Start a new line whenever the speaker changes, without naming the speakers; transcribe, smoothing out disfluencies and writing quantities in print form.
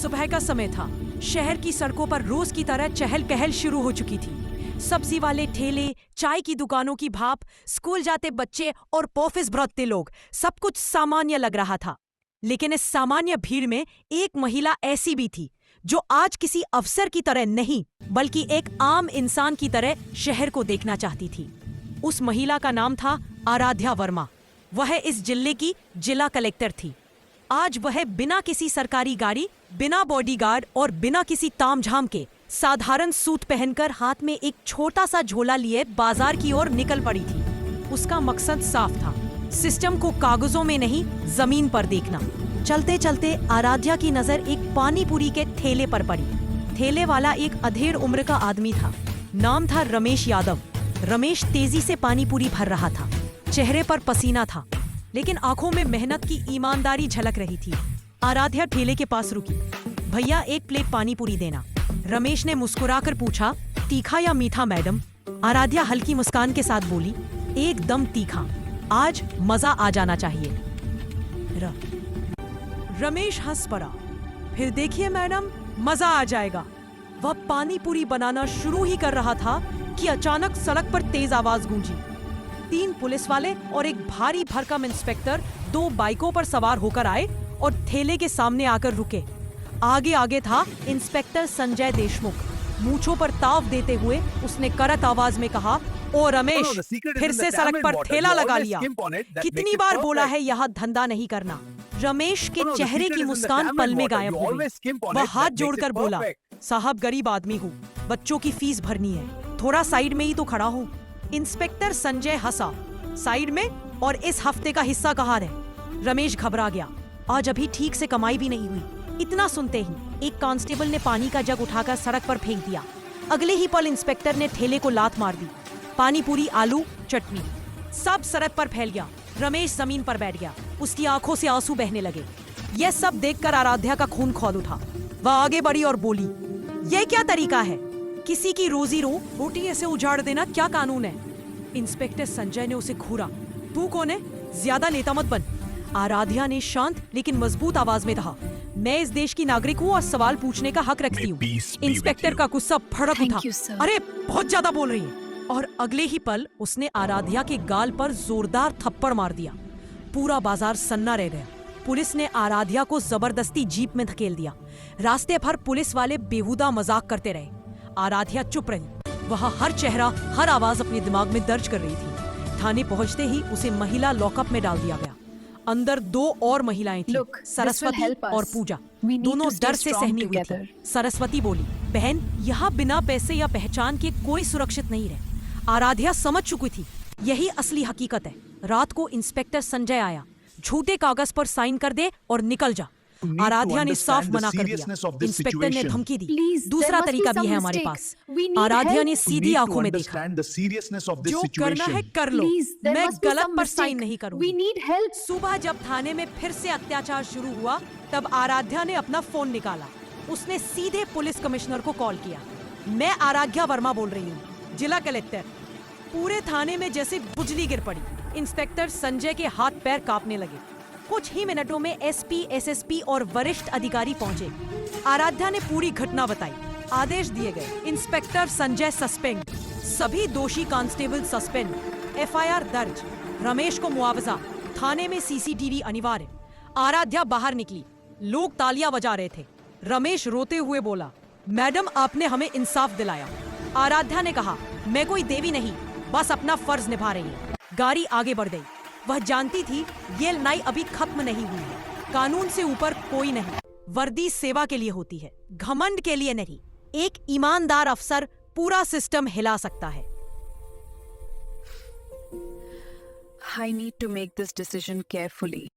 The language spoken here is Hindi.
सुबह का समय था। शहर की सड़कों पर रोज की तरह चहल पहल शुरू हो चुकी थी। सब्जी वाले ठेले, चाय की दुकानों की भाप, स्कूल जाते बच्चे और ऑफिस भरते लोग, सब कुछ सामान्य लग रहा था। लेकिन इस सामान्य भीड़ में एक महिला ऐसी भी थी जो आज किसी अफसर की तरह नहीं बल्कि एक आम इंसान की तरह शहर को देखना चाहती थी। उस महिला का नाम था आराध्या वर्मा। वह इस जिले की जिला कलेक्टर थी। आज वह बिना किसी सरकारी गाड़ी, बिना बॉडीगार्ड और बिना किसी तामझाम के साधारण सूट पहनकर हाथ में एक छोटा सा झोला लिए बाजार की ओर निकल पड़ी थी। उसका मकसद साफ था, सिस्टम को कागजों में नहीं जमीन पर देखना। चलते चलते आराध्या की नजर एक पानी पूरी के ठेले पर पड़ी। ठेले वाला एक अधेड़ उम्र का आदमी था। नाम था रमेश यादव। रमेश तेजी से पानी पूरी भर रहा था। चेहरे पर पसीना था, लेकिन आंखों में मेहनत की ईमानदारी झलक रही थी। आराध्या ठेले के पास रुकी। भैया, एक प्लेट पानी पूरी देना। रमेश ने मुस्कुराकर पूछा, तीखा या मीठा मैडम? आराध्या हल्की मुस्कान के साथ बोली, एकदम तीखा, आज मजा आ जाना चाहिए। रमेश हंस पड़ा। फिर देखिए मैडम, मजा आ जाएगा। वह पानी पूरी बनाना शुरू ही कर रहा था कि अचानक सड़क पर तेज आवाज गूंजी। 3 पुलिस वाले और एक भारी भरकम इंस्पेक्टर 2 बाइकों पर सवार होकर आए और ठेले के सामने आकर रुके। आगे आगे था इंस्पेक्टर संजय देशमुख। मूंछों पर ताव देते हुए उसने करत आवाज में कहा, ओ रमेश, फिर से सड़क पर ठेला लगा लिया। कितनी बार बोला है यहाँ धंधा नहीं करना। रमेश के चेहरे की मुस्कान पल में गायब हो गई। वह हाथ जोड़कर बोला, साहब गरीब आदमी हूँ, बच्चों की फीस भरनी है, थोड़ा साइड में ही तो खड़ा हूँ। इंस्पेक्टर संजय हंसा, साइड में? और इस हफ्ते का हिस्सा कहाँ है? रमेश घबरा गया। आज अभी ठीक से कमाई भी नहीं हुई। इतना सुनते ही एक कांस्टेबल ने पानी का जग उठाकर सड़क पर फेंक दिया। अगले ही पल इंस्पेक्टर ने ठेले को लात मार दी। पानी पूरी, आलू, चटनी सब सड़क पर फैल गया। रमेश जमीन पर बैठ गया। उसकी आंखों से आंसू बहने लगे। यह सब देखकर आराध्या का खून खौल उठा। वह आगे बढ़ी और बोली, यह क्या तरीका है? किसी की रोटी ऐसे उजाड़ देना क्या कानून है? इंस्पेक्टर संजय ने उसे घूरा। तू कौन है? ज्यादा नेता मत बन। आराध्या ने शांत लेकिन मजबूत आवाज में कहा, मैं इस देश की नागरिक हूँ और सवाल पूछने का हक रखती हूँ। इंस्पेक्टर का गुस्सा भड़क उठा। अरे बहुत ज्यादा बोल रही है। और अगले ही पल उसने आराध्या के गाल पर जोरदार थप्पड़ मार दिया। पूरा बाजार सन्ना रह गया। पुलिस ने आराध्या को जबरदस्ती जीप में धकेल दिया। रास्ते भर पुलिस वाले बेहुदा मजाक करते रहे। आराध्या चुप रही। वह हर चेहरा, हर आवाज अपने दिमाग में दर्ज कर रही थी। थाने पहुंचते ही उसे महिला लॉकअप में डाल दिया गया। अंदर 2 और महिलाएं थीं, सरस्वती और पूजा। दोनों डर से सहमी हुई थीं। सरस्वती बोली, बहन, यहाँ बिना पैसे या पहचान के कोई सुरक्षित नहीं रहे। आराध्या समझ चुकी थी, यही असली हकीकत है। रात को इंस्पेक्टर संजय आया, झूठे कागज पर साइन कर दे और निकल जा। आराध्या ने साफ मना कर दिया। इंस्पेक्टर ने धमकी दी, दूसरा तरीका भी है हमारे पास। आराध्या ने सीधी आंखों में देखा, जो करना है कर लो, मैं गलत पर साइन नहीं करूंगी। सुबह जब थाने में फिर से अत्याचार शुरू हुआ तब आराध्या ने अपना फोन निकाला। उसने सीधे पुलिस कमिश्नर को कॉल किया। मैं आराध्या वर्मा बोल रही हूँ, जिला कलेक्टर। पूरे थाने में जैसे बिजली गिर पड़ी। इंस्पेक्टर संजय के हाथ पैर कांपने लगे। कुछ ही मिनटों में एसपी, एसएसपी और वरिष्ठ अधिकारी पहुंचे। आराध्या ने पूरी घटना बताई। आदेश दिए गए, इंस्पेक्टर संजय सस्पेंड, सभी दोषी कांस्टेबल सस्पेंड, एफआईआर दर्ज, रमेश को मुआवजा, थाने में सीसीटीवी अनिवार्य। आराध्या बाहर निकली। लोग तालियां बजा रहे थे। रमेश रोते हुए बोला, मैडम, आपने हमें इंसाफ दिलाया। आराध्या ने कहा, मैं कोई देवी नहीं, बस अपना फर्ज निभा रही हूँ। गाड़ी आगे बढ़ गई। वह जानती थी ये लड़ाई अभी खत्म नहीं हुई है। कानून से ऊपर कोई नहीं। वर्दी सेवा के लिए होती है, घमंड के लिए नहीं। एक ईमानदार अफसर पूरा सिस्टम हिला सकता है।
I need to make this decision carefully.